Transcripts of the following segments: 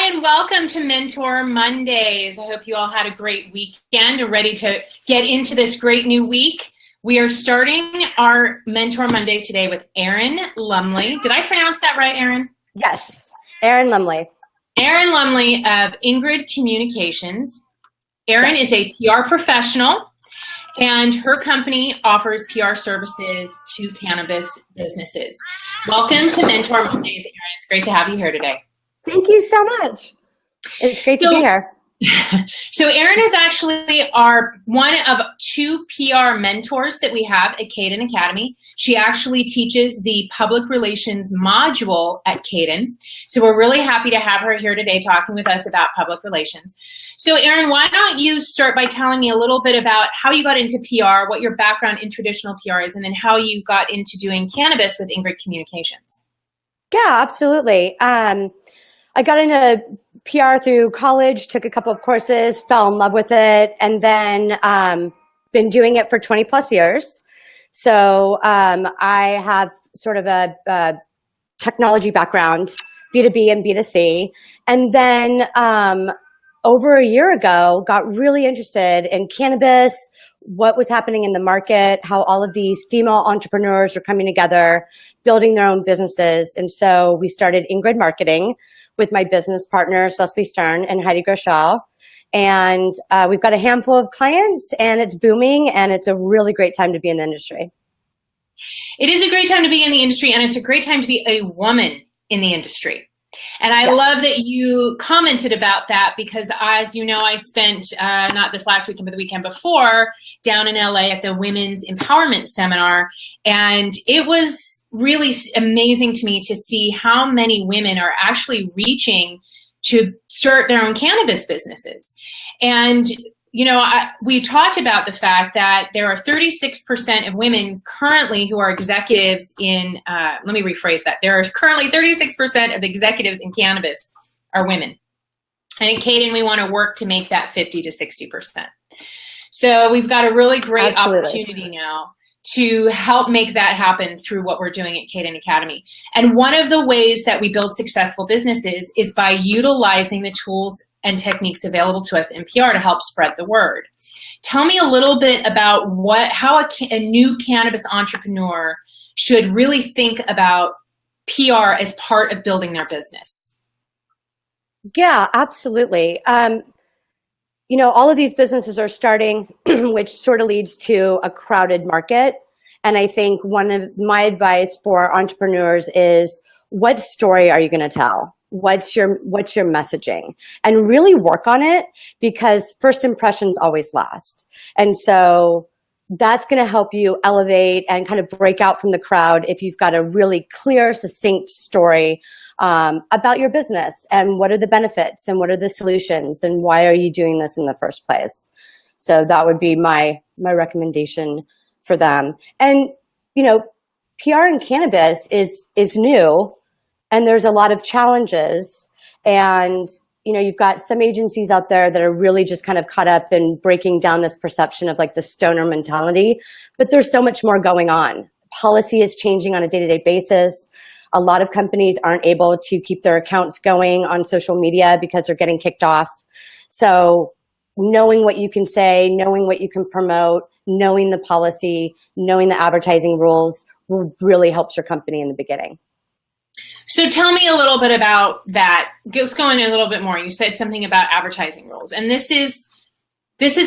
Hi, and welcome to Mentor Mondays. I hope you all had a great weekend and ready to get into this great new week. We are starting our Mentor Monday today with Erin Lumley. Did I pronounce that right, Erin? Yes, Erin Lumley. Erin Lumley of Ingrid Communications. Erin is a PR professional, and her company offers PR services to cannabis businesses. Welcome to Mentor Mondays, Erin. It's great to have you here today. Thank you so much. It's great to be here. So Erin is actually one of two PR mentors that we have at Kadin Academy. She actually teaches the public relations module at Kadin. So we're really happy to have her here today talking with us about public relations. So Erin, why don't you start by telling me a little bit about how you got into PR, what your background in traditional PR is, and then how you got into doing cannabis with Ingrid Communications. Yeah, absolutely. I got into PR through college, took a couple of courses, fell in love with it, and then been doing it for 20 plus years. So I have sort of a technology background, B2B and B2C. And then over a year ago, got really interested in cannabis, what was happening in the market, how all of these female entrepreneurs are coming together, building their own businesses. And so we started Ingrid Marketing with my business partners, Leslie Stern and Heidi Groeschel. And we've got a handful of clients, and it's booming, and it's a really great time to be in the industry. It is a great time to be in the industry, and it's a great time to be a woman in the industry. And I love that you commented about that because, as you know, I spent not this last weekend, but the weekend before down in LA at the Women's Empowerment Seminar. And it was really amazing to me to see how many women are actually reaching to start their own cannabis businesses. And you know, we talked about the fact that there are 36% of women currently who are executives in, let me rephrase that. There are currently 36% of the executives in cannabis are women. And in Kadin, we want to work to make that 50 to 60%. So we've got a really great opportunity now to help make that happen through what we're doing at Kadin Academy. And one of the ways that we build successful businesses is by utilizing the tools and techniques available to us in PR to help spread the word. Tell me a little bit about how a new cannabis entrepreneur should really think about PR as part of building their business. Yeah, absolutely. You know, all of these businesses are starting, which sort of leads to a crowded market. And I think one of my advice for entrepreneurs is, what story are you going to tell? What's your messaging? And really work on it, because first impressions always last. And so that's going to help you elevate and kind of break out from the crowd if you've got a really clear, succinct story about your business and what are the benefits and what are the solutions and why are you doing this in the first place. So that would be my recommendation for them. And, you know, PR in cannabis is new, and there's a lot of challenges. And, you know, you've got some agencies out there that are really just kind of caught up in breaking down this perception of like the stoner mentality, but there's so much more going on. Policy is changing on a day-to-day basis. A lot of companies aren't able to keep their accounts going on social media because they're getting kicked off. So knowing what you can say, knowing what you can promote, knowing the policy, knowing the advertising rules really helps your company in the beginning. So tell me a little bit about that. Let's go into a little bit more. You said something about advertising rules. And this is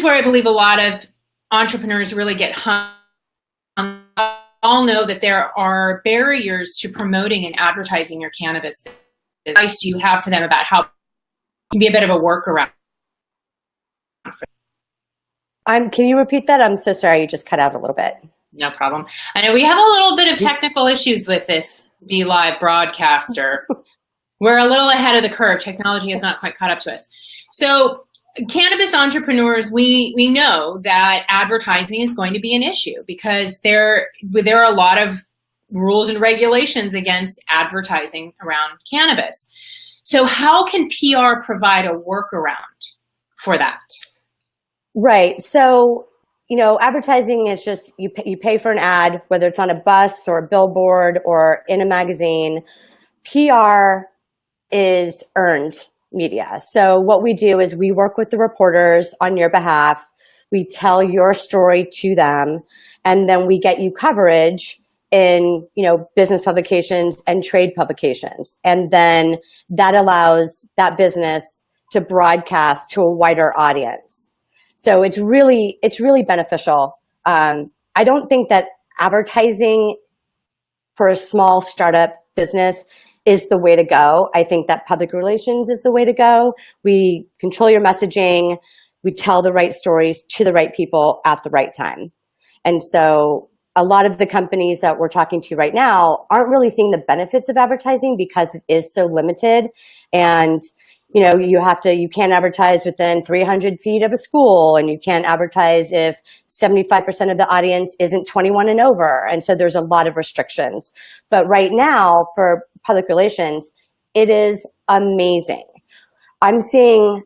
where I believe a lot of entrepreneurs really get hung. All know that there are barriers to promoting and advertising your cannabis. Advice do you have for them about how it can be a bit of a workaround? Can you repeat that? I'm so sorry, you just cut out a little bit. No problem. I know we have a little bit of technical issues with this BeLive broadcaster. We're a little ahead of the curve. Technology has not quite caught up to us. So cannabis entrepreneurs, we know that advertising is going to be an issue because there are a lot of rules and regulations against advertising around cannabis. So how can PR provide a workaround for that? Right. So, you know, advertising is just, you pay for an ad, whether it's on a bus or a billboard or in a magazine. PR is earned, media. So what we do is we work with the reporters on your behalf. We tell your story to them, and then we get you coverage in, business publications and trade publications. And then that allows that business to broadcast to a wider audience. So it's really beneficial. I don't think that advertising for a small startup business is the way to go. I think that public relations is the way to go. We control your messaging. We tell the right stories to the right people at the right time. And so a lot of the companies that we're talking to right now aren't really seeing the benefits of advertising because it is so limited. And you can't advertise within 300 feet of a school, and you can't advertise if 75% of the audience isn't 21 and over. And so there's a lot of restrictions. But right now for public relations, it is amazing. I'm seeing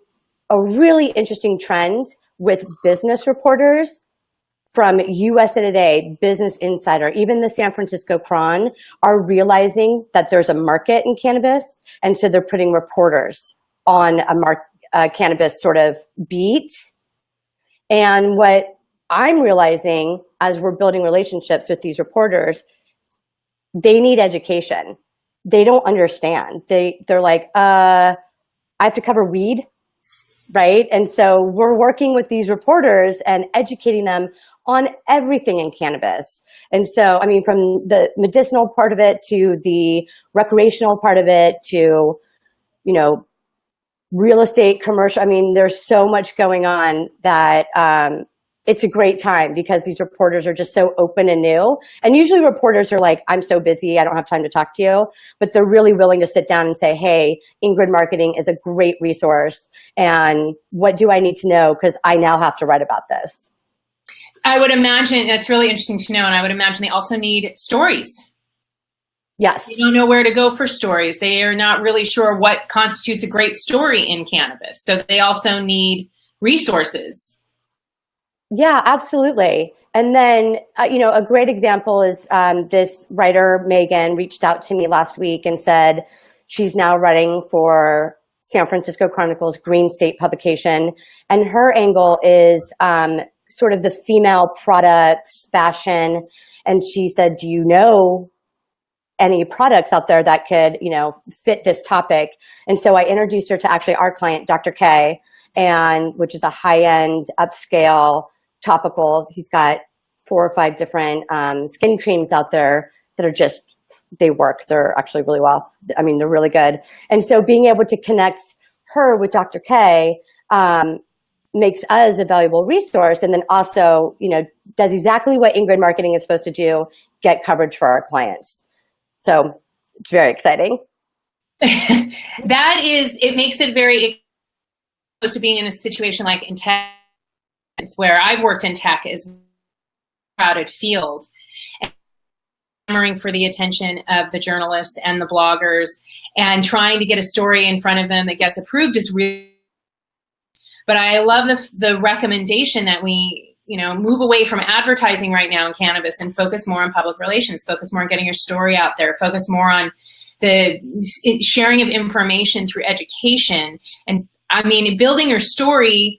a really interesting trend with business reporters from USA Today, Business Insider, even the San Francisco Chronicle are realizing that there's a market in cannabis. And so they're putting reporters on a cannabis sort of beat. And what I'm realizing as we're building relationships with these reporters, they need education. They don't understand. They're like, I have to cover weed, right? And so we're working with these reporters and educating them on everything in cannabis. And so, from the medicinal part of it to the recreational part of it to, real estate, commercial. There's so much going on that it's a great time because these reporters are just so open and new. And usually reporters are like, I'm so busy, I don't have time to talk to you. But they're really willing to sit down and say, hey, Ingrid Marketing is a great resource. And what do I need to know? Because I now have to write about this. I would imagine that's really interesting to know. And I would imagine they also need stories. Yes. They don't know where to go for stories. They are not really sure what constitutes a great story in cannabis. So they also need resources. Yeah, absolutely. And then, a great example is this writer, Megan, reached out to me last week and said she's now writing for San Francisco Chronicle's Green State publication. And her angle is sort of the female products, fashion. And she said, do you know any products out there that could, fit this topic? And so I introduced her to actually our client, Dr. K, which is a high-end, upscale, topical. He's got 4 or 5 different skin creams out there that are they work. They're actually really well. They're really good. And so being able to connect her with Dr. K makes us a valuable resource, and then also, does exactly what Ingrid Marketing is supposed to do, get coverage for our clients. So it's very exciting. It makes it very close to being in a situation like in tech, where I've worked in tech, is a crowded field, and clamoring for the attention of the journalists and the bloggers, and trying to get a story in front of them that gets approved is really. But I love the recommendation that we move away from advertising right now in cannabis and focus more on public relations, focus more on getting your story out there, focus more on the sharing of information through education. And building your story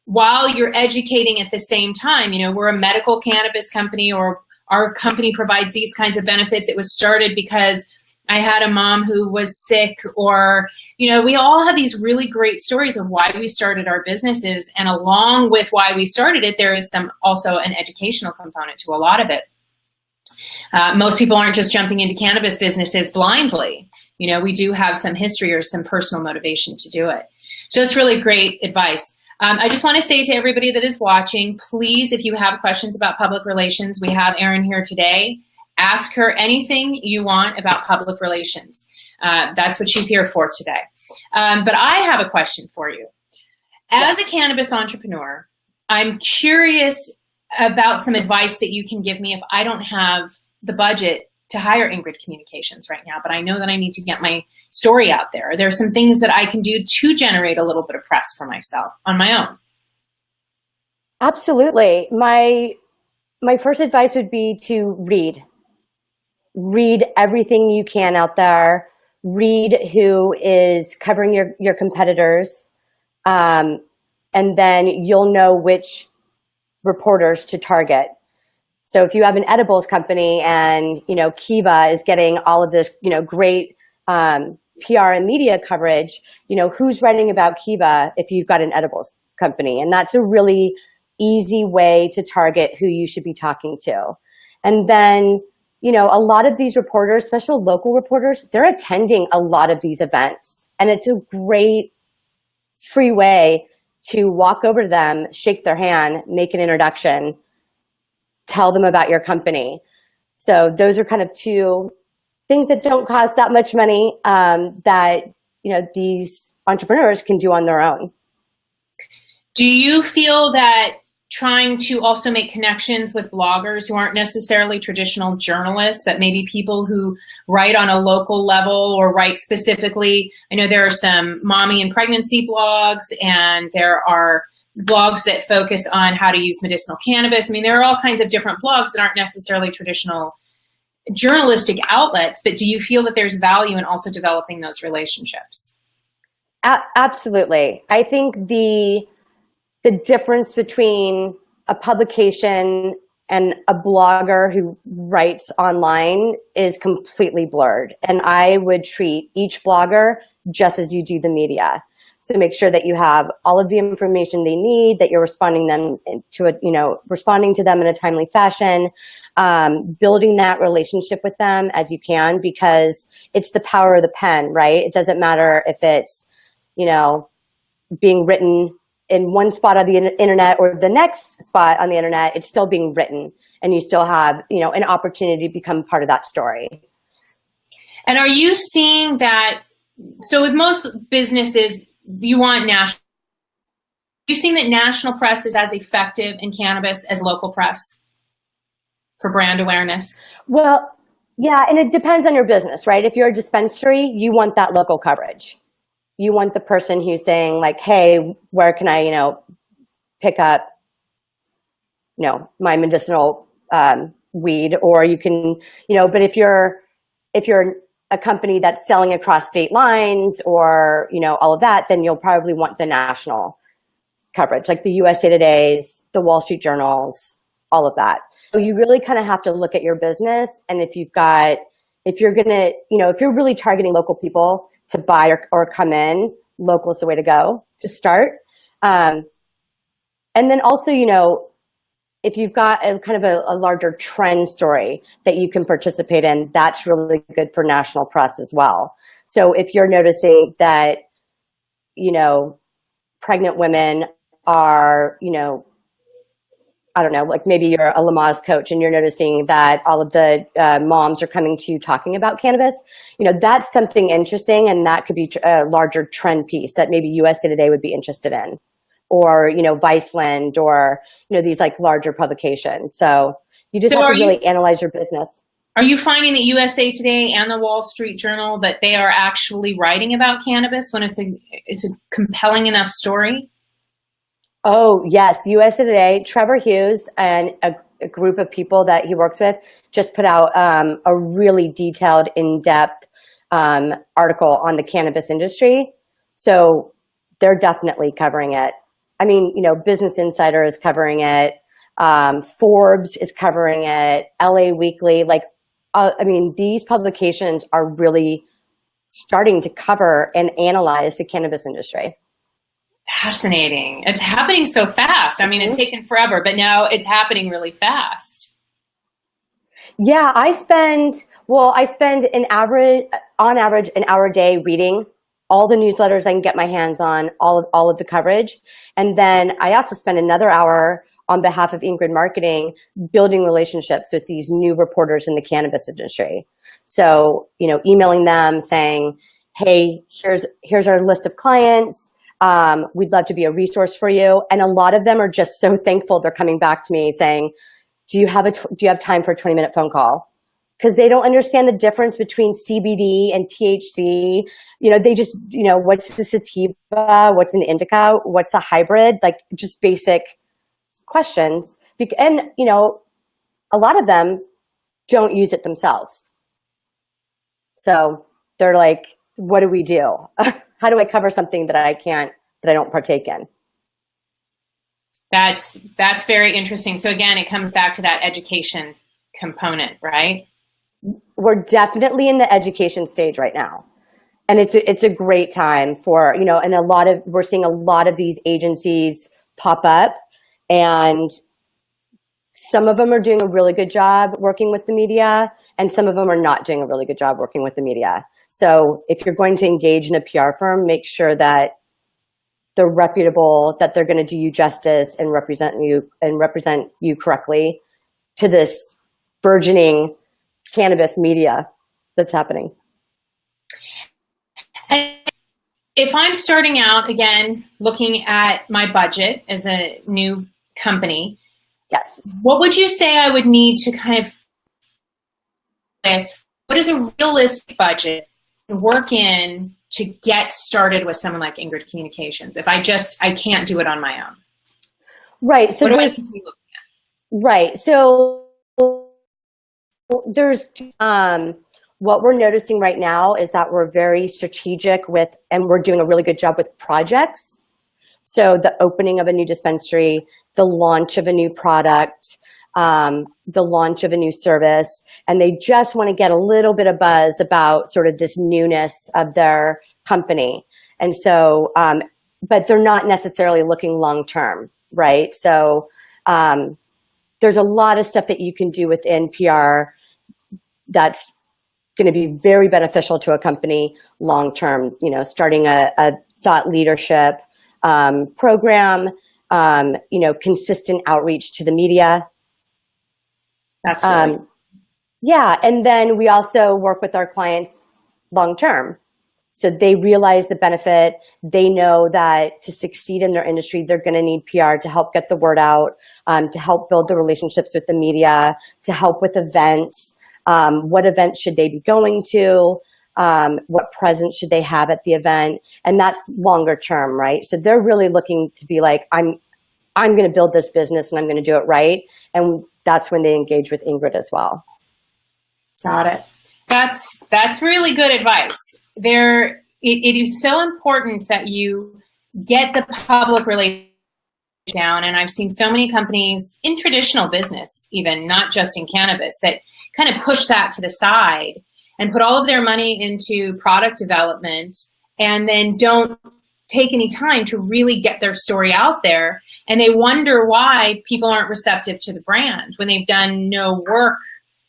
while you're educating at the same time. We're a medical cannabis company, or our company provides these kinds of benefits. It was started because I had a mom who was sick, or, we all have these really great stories of why we started our businesses. And along with why we started it, there is also an educational component to a lot of it. Most people aren't just jumping into cannabis businesses blindly. We do have some history or some personal motivation to do it. So it's really great advice. I just want to say to everybody that is watching, please, if you have questions about public relations, we have Erin here today. Ask her anything you want about public relations. That's what she's here for today. But I have a question for you. As a cannabis entrepreneur, I'm curious about some advice that you can give me if I don't have the budget to hire Ingrid Communications right now, but I know that I need to get my story out there. Are there some things that I can do to generate a little bit of press for myself on my own? Absolutely. My first advice would be to read everything you can out there. read who is covering your competitors, and then you'll know which reporters to target. So if you have an edibles company and, Kiva is getting all of this, great PR and media coverage, who's writing about Kiva if you've got an edibles company? And that's a really easy way to target who you should be talking to. And then, a lot of these reporters, especially local reporters, they're attending a lot of these events. And it's a great free way to walk over to them, shake their hand, make an introduction, tell them about your company. So those are kind of two things that don't cost that much money, that, these entrepreneurs can do on their own. Do you feel that trying to also make connections with bloggers who aren't necessarily traditional journalists, but maybe people who write on a local level or write specifically? I know there are some mommy and pregnancy blogs, and there are blogs that focus on how to use medicinal cannabis. I mean, there are all kinds of different blogs that aren't necessarily traditional journalistic outlets, but do you feel that there's value in also developing those relationships? Absolutely. I think the difference between a publication and a blogger who writes online is completely blurred. And I would treat each blogger just as you do the media. So make sure that you have all of the information they need, that you're responding to them in a timely fashion, building that relationship with them as you can, because it's the power of the pen, right? It doesn't matter if it's, being written in one spot on the internet or the next spot on the internet, it's still being written, and you still have, an opportunity to become part of that story. And are you seeing that? So with most businesses, you want national. Are you seeing that national press is as effective in cannabis as local press for brand awareness? Well, yeah, and it depends on your business, right? If you're a dispensary, you want that local coverage. You want the person who's saying like, hey, where can I, pick up, my medicinal weed? Or you can, but if you're a company that's selling across state lines or, all of that, then you'll probably want the national coverage, like the USA Today's, the Wall Street Journals, all of that. So you really kind of have to look at your business. And if you're really targeting local people to buy or come in, local's the way to go to start. And then also, if you've got a kind of a larger trend story that you can participate in, that's really good for national press as well. So if you're noticing that, pregnant women are, I don't know, like maybe you're a Lamaze coach and you're noticing that all of the moms are coming to you talking about cannabis, that's something interesting, and that could be a larger trend piece that maybe USA Today would be interested in, or, Viceland, or, these like larger publications. So you just have to really analyze your business. Are you finding that USA Today and the Wall Street Journal, that they are actually writing about cannabis when it's a compelling enough story? Oh, yes. USA Today, Trevor Hughes and a group of people that he works with just put out a really detailed, in-depth article on the cannabis industry. So they're definitely covering it. I mean, Business Insider is covering it. Forbes is covering it. LA Weekly. These publications are really starting to cover and analyze the cannabis industry. Fascinating. It's happening so fast. I mean, it's taken forever, but now it's happening really fast. Yeah, I spend on average an hour a day reading all the newsletters I can get my hands on, all of the coverage. And then I also spend another hour on behalf of Ingrid Marketing building relationships with these new reporters in the cannabis industry. So, emailing them saying, hey, here's our list of clients. We'd love to be a resource for you. And a lot of them are just so thankful they're coming back to me saying, do you have time for a 20-minute phone call? Because they don't understand the difference between CBD and THC. They just, what's the sativa? What's an indica? What's a hybrid? Like just basic questions. And, a lot of them don't use it themselves. So they're like, what do we do? How do I cover something that I don't partake in? That's very interesting. So again, it comes back to that education component, right? We're definitely in the education stage right now. And it's a great time for, and we're seeing a lot of these agencies pop up, and some of them are doing a really good job working with the media, and some of them are not doing a really good job working with the media. So if you're going to engage in a PR firm, make sure that they're reputable, that they're going to do you justice and represent you correctly to this burgeoning cannabis media that's happening. And if I'm starting out, again, looking at my budget as a new company, yes, what would you say I would need to kind of what is a realistic budget to work in to get started with someone like Ingrid Communications if I can't do it on my own? Right. So there's what we're noticing right now is that we're very strategic and we're doing a really good job with projects. So the opening of a new dispensary, the launch of a new product, the launch of a new service, and they just want to get a little bit of buzz about sort of this newness of their company. And so, but they're not necessarily looking long-term, right? So there's a lot of stuff that you can do within PR that's going to be very beneficial to a company long-term, starting a thought leadership program, consistent outreach to the media. That's right. Yeah. And then we also work with our clients long-term. So they realize the benefit. They know that to succeed in their industry, they're going to need PR to help get the word out, to help build the relationships with the media, to help with events. What events should they be going to? What presence should they have at the event? And that's longer term, right? So they're really looking to be like, I'm going to build this business and I'm going to do it right. And that's when they engage with Ingrid as well. Got it. That's really good advice. It is so important that you get the public relations down. And I've seen so many companies in traditional business, even not just in cannabis, that kind of push that to the side and put all of their money into product development and then don't take any time to really get their story out there. And they wonder why people aren't receptive to the brand when they've done no work.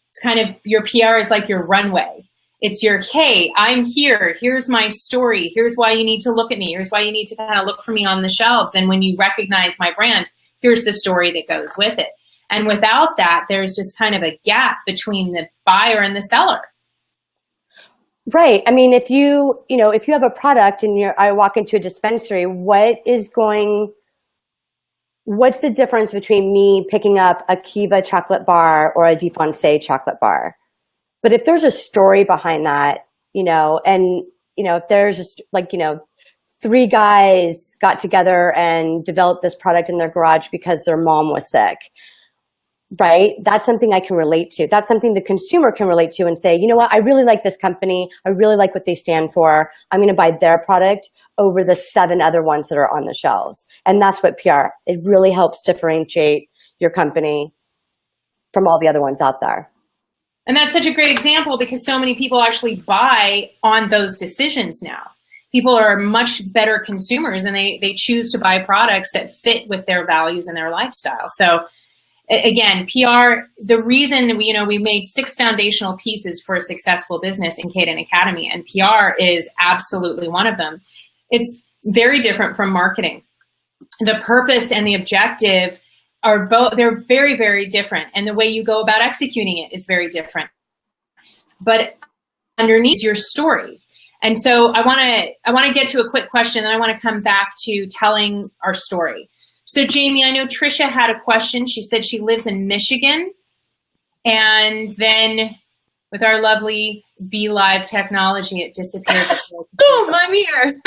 It's kind of, your PR is like your runway. It's your, hey, I'm here. Here's my story. Here's why you need to look at me. Here's why you need to kind of look for me on the shelves. And when you recognize my brand, here's the story that goes with it. And without that, there's just kind of a gap between the buyer and the seller. Right. I mean, if you have a product and I walk into a dispensary, what's the difference between me picking up a Kiva chocolate bar or a Defoncé chocolate bar? But if there's a story behind that, if there's just three guys got together and developed this product in their garage because their mom was sick, right? That's something I can relate to. That's something the consumer can relate to and say, you know what, I really like this company. I really like what they stand for. I'm going to buy their product over the 7 other ones that are on the shelves. And that's what PR, it really helps differentiate your company from all the other ones out there. And that's such a great example because so many people actually buy on those decisions now. People are much better consumers and they choose to buy products that fit with their values and their lifestyle. So again, PR, the reason we made 6 foundational pieces for a successful business in Kadin Academy, and PR is absolutely one of them. It's very different from marketing. The purpose and the objective are they're very, very different. And the way you go about executing it is very different. But underneath your story. And so I want to get to a quick question, and I want to come back to telling our story. So Jamie, I know Trisha had a question. She said she lives in Michigan. And then with our lovely Be Live technology, it disappeared. Boom, I'm here.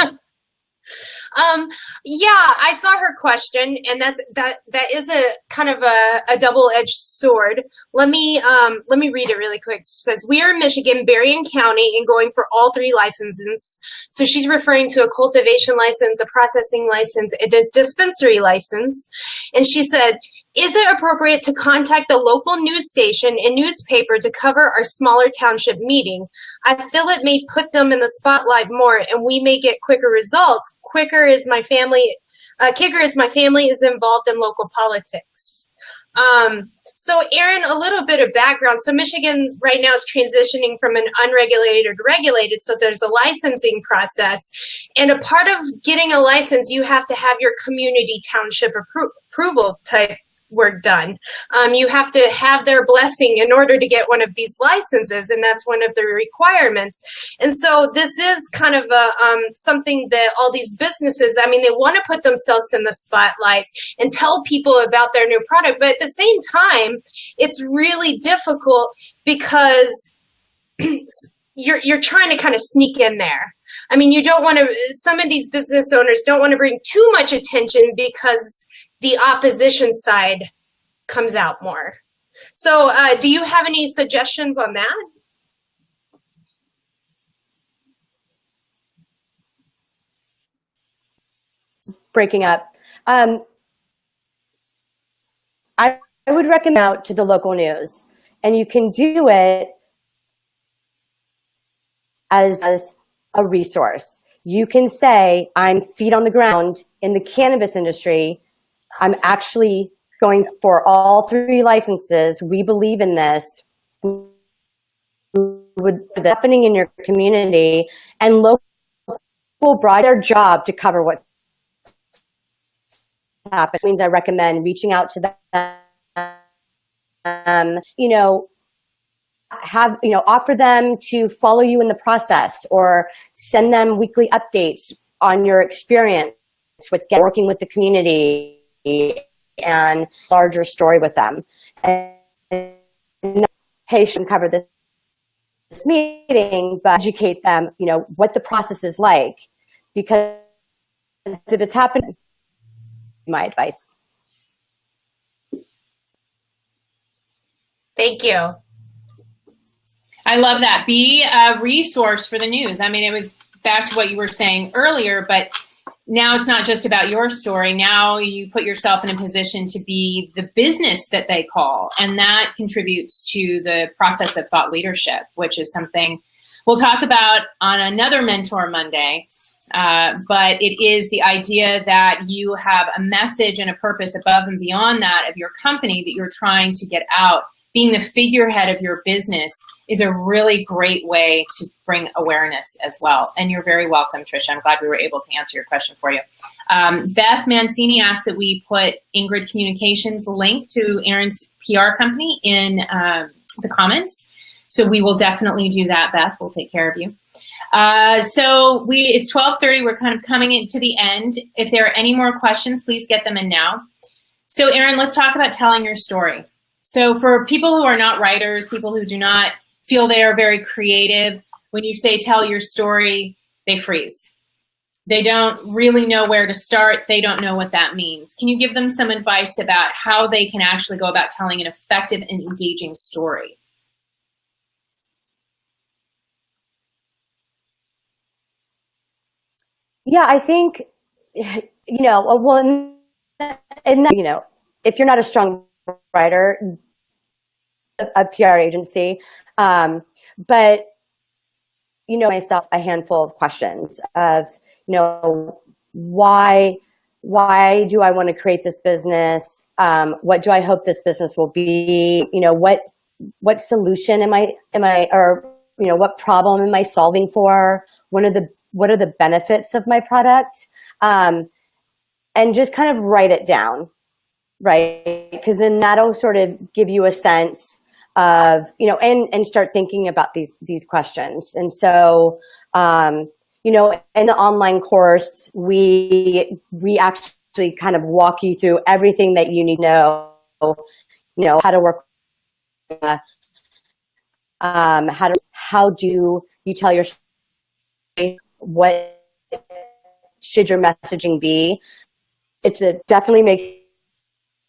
Yeah, I saw her question, and that is a kind of a double-edged sword. Let me read it really quick. It says, "We are in Michigan, Berrien County, and going for all three licenses." So she's referring to a cultivation license, a processing license, and a dispensary license. And she said, "Is it appropriate to contact the local news station and newspaper to cover our smaller township meeting? I feel it may put them in the spotlight more, and we may get quicker results. Kicker is my family is involved in local politics." So Erin, a little bit of background. So Michigan right now is transitioning from an unregulated to regulated. So there's a licensing process. And a part of getting a license, you have to have your community township approval type work done. You have to have their blessing in order to get one of these licenses, and that's one of the requirements. And so this is kind of something that all these businesses, I mean, they want to put themselves in the spotlight and tell people about their new product, but at the same time, it's really difficult because you're trying to kind of sneak in there. I mean, you don't want to, some of these business owners don't want to bring too much attention because the opposition side comes out more. So do you have any suggestions on that? Breaking up. I would recommend out to the local news, and you can do it as a resource. You can say, I'm feet on the ground in the cannabis industry. I'm actually going for all three licenses. We believe in this. What's happening in your community, and local brought their job to cover what happened. Means I recommend reaching out to them. Offer them to follow you in the process, or send them weekly updates on your experience with working with the community and larger story with them. And hey, shouldn't cover this meeting, but educate them, what the process is like, because if it's happening, my advice. Thank you. I love that. Be a resource for the news. I mean, it was back to what you were saying earlier, but now it's not just about your story. Now you put yourself in a position to be the business that they call, and that contributes to the process of thought leadership, which is something we'll talk about on another Mentor Monday. But it is the idea that you have a message and a purpose above and beyond that of your company that you're trying to get out. Being the figurehead of your business is a really great way to bring awareness as well. And you're very welcome, Tricia. I'm glad we were able to answer your question for you. Beth Mancini asked that we put Ingrid Communications link to Erin's PR company in the comments. So we will definitely do that, Beth. We'll take care of you. So it's 12:30. We're kind of coming into the end. If there are any more questions, please get them in now. So Erin, let's talk about telling your story. So for people who are not writers, people who do not feel they are very creative, when you say tell your story, they freeze. They don't really know where to start. They don't know what that means. Can you give them some advice about how they can actually go about telling an effective and engaging story? Yeah, I think, if you're not a strong writer, a PR agency, but myself a handful of questions of why do I want to create this business? What do I hope this business will be? What solution am I or what problem am I solving for? What are the benefits of my product? And just kind of write it down, right? Because then that'll sort of give you a sense of, and start thinking about these questions. And so, in the online course, we actually kind of walk you through everything that you need to know, how to work, how do you tell your story, what should your messaging be? It's a definitely make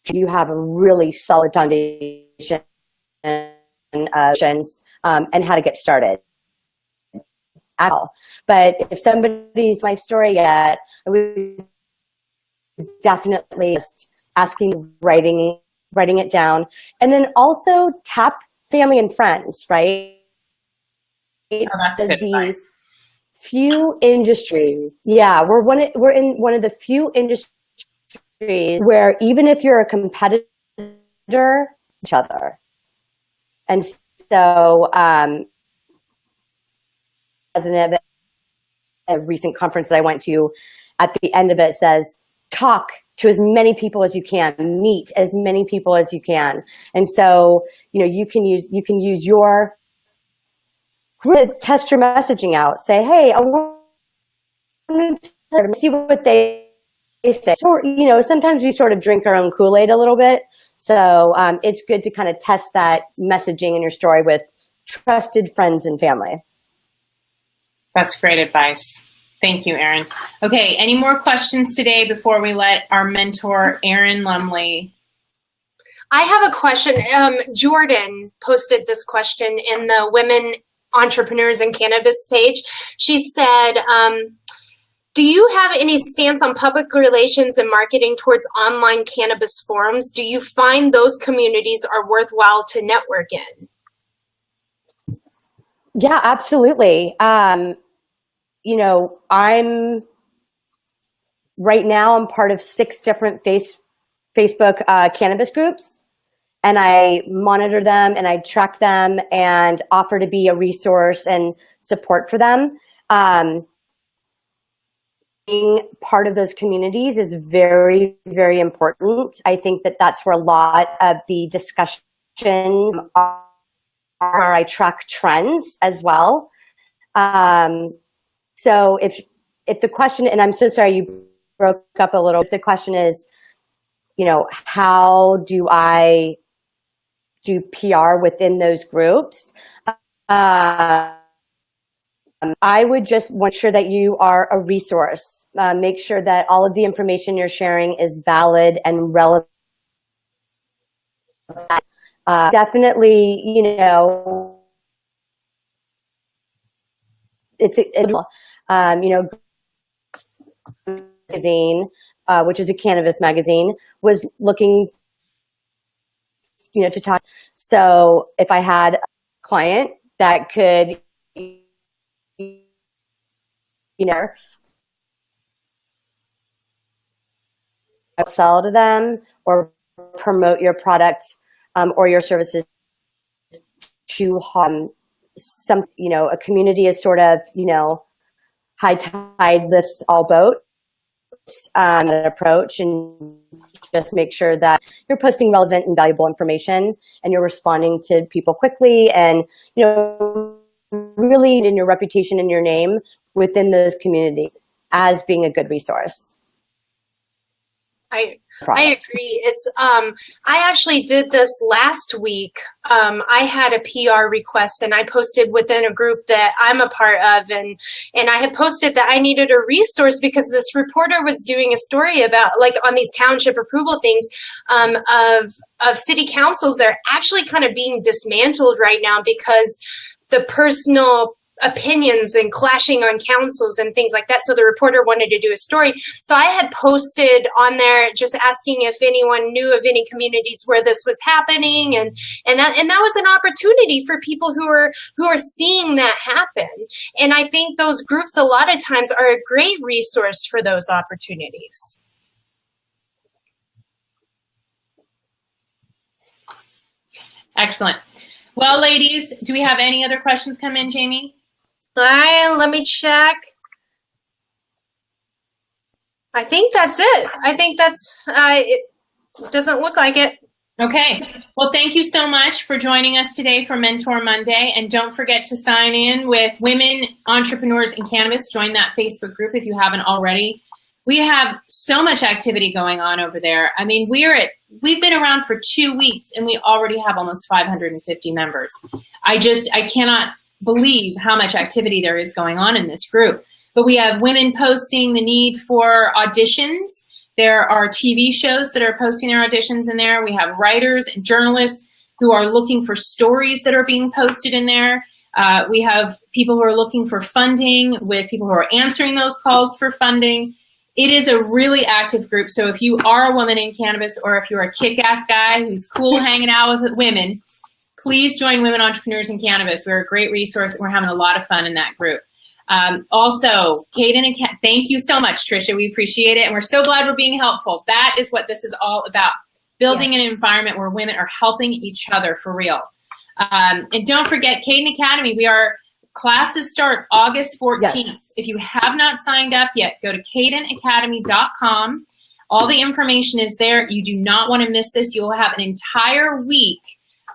sure you have a really solid foundation and how to get started at all. But if somebody's my story yet, I would definitely just asking, writing it down, and then also tap family and friends, right? Oh, that's good advice. Few industries, we're in one of the few industries where even if you're a competitor, each other. And so, as a recent conference that I went to, at the end of it says, talk to as many people as you can, meet as many people as you can. And so, you can use your group to test your messaging out. Say, hey, I want to see what they say. So, sometimes we sort of drink our own Kool-Aid a little bit. So it's good to kind of test that messaging in your story with trusted friends and family. That's great advice. Thank you, Erin. Okay, any more questions today before we let our mentor, Erin Lumley? I have a question. Jordan posted this question in the Women Entrepreneurs in Cannabis page. She said, do you have any stance on public relations and marketing towards online cannabis forums? Do you find those communities are worthwhile to network in? Yeah, absolutely. Right now I'm part of 6 different Facebook cannabis groups, and I monitor them and I track them and offer to be a resource and support for them. Being part of those communities is very, very important. I think that that's where a lot of the discussions are. I track trends as well. So if the question, and I'm so sorry you broke up a little, if the question is, how do I do PR within those groups? I would just make sure that you are a resource. Make sure that all of the information you're sharing is valid and relevant. Definitely, magazine, which is a cannabis magazine, was looking, to talk. So if I had a client that could, sell to them or promote your product or your services to some, a community is sort of, high tide lifts all boats approach, and just make sure that you're posting relevant and valuable information and you're responding to people quickly and, really in your reputation and your name within those communities as being a good resource. I agree. It's I actually did this last week. I had a PR request and I posted within a group that I'm a part of, and I had posted that I needed a resource because this reporter was doing a story about, like, on these township approval things, of city councils that are actually kind of being dismantled right now because the personal opinions and clashing on councils and things like that. So the reporter wanted to do a story. So I had posted on there just asking if anyone knew of any communities where this was happening, and that was an opportunity for people who are seeing that happen. And I think those groups a lot of times are a great resource for those opportunities. Excellent. Well, ladies, do we have any other questions come in, Jamie? Let me check. I think that's it. I think that's, it doesn't look like it. Okay. Well, thank you so much for joining us today for Mentor Monday. And don't forget to sign in with Women Entrepreneurs in Cannabis. Join that Facebook group if you haven't already. We have so much activity going on over there. I mean, we've been around for 2 weeks and we already have almost 550 members. I cannot believe how much activity there is going on in this group. But we have women posting the need for auditions. There are TV shows that are posting their auditions in there. We have writers and journalists who are looking for stories that are being posted in there. We have people who are looking for funding, with people who are answering those calls for funding. It is a really active group. So if you are a woman in cannabis, or if you're a kick-ass guy who's cool hanging out with women, please join Women Entrepreneurs in Cannabis. We're a great resource, and we're having a lot of fun in that group. Also, Kadin Academy, thank you so much, Tricia. We appreciate it, and we're so glad we're being helpful. That is what this is all about, building an environment where women are helping each other for real. And don't forget, Kadin Academy, classes start August 14th. Yes. If you have not signed up yet, go to kadinacademy.com. All the information is there. You do not want to miss this. You'll have an entire week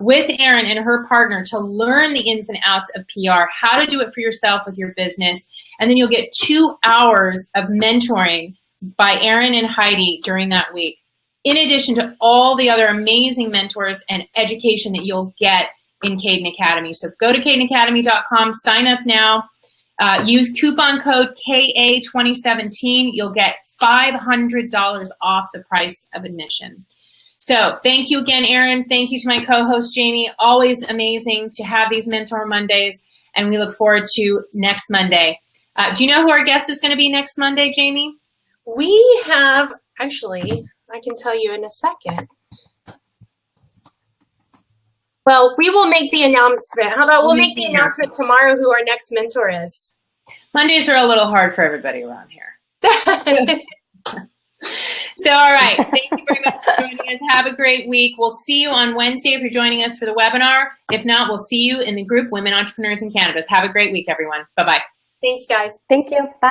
with Erin and her partner to learn the ins and outs of PR, how to do it for yourself with your business. And then you'll get 2 hours of mentoring by Erin and Heidi during that week, in addition to all the other amazing mentors and education that you'll get in Kadin Academy. So go to kadinacademy.com, sign up now, use coupon code KA2017. You'll get $500 off the price of admission. So thank you again, Erin. Thank you to my co-host, Jamie. Always amazing to have these Mentor Mondays, and we look forward to next Monday. Do you know who our guest is going to be next Monday, Jamie? We have, actually, I can tell you in a second. Well, we will make the announcement. How about we'll make the announcement tomorrow who our next mentor is. Mondays are a little hard for everybody around here. So, all right. Thank you very much for joining us. Have a great week. We'll see you on Wednesday if you're joining us for the webinar. If not, we'll see you in the group Women Entrepreneurs in Cannabis. Have a great week, everyone. Bye-bye. Thanks, guys. Thank you. Bye.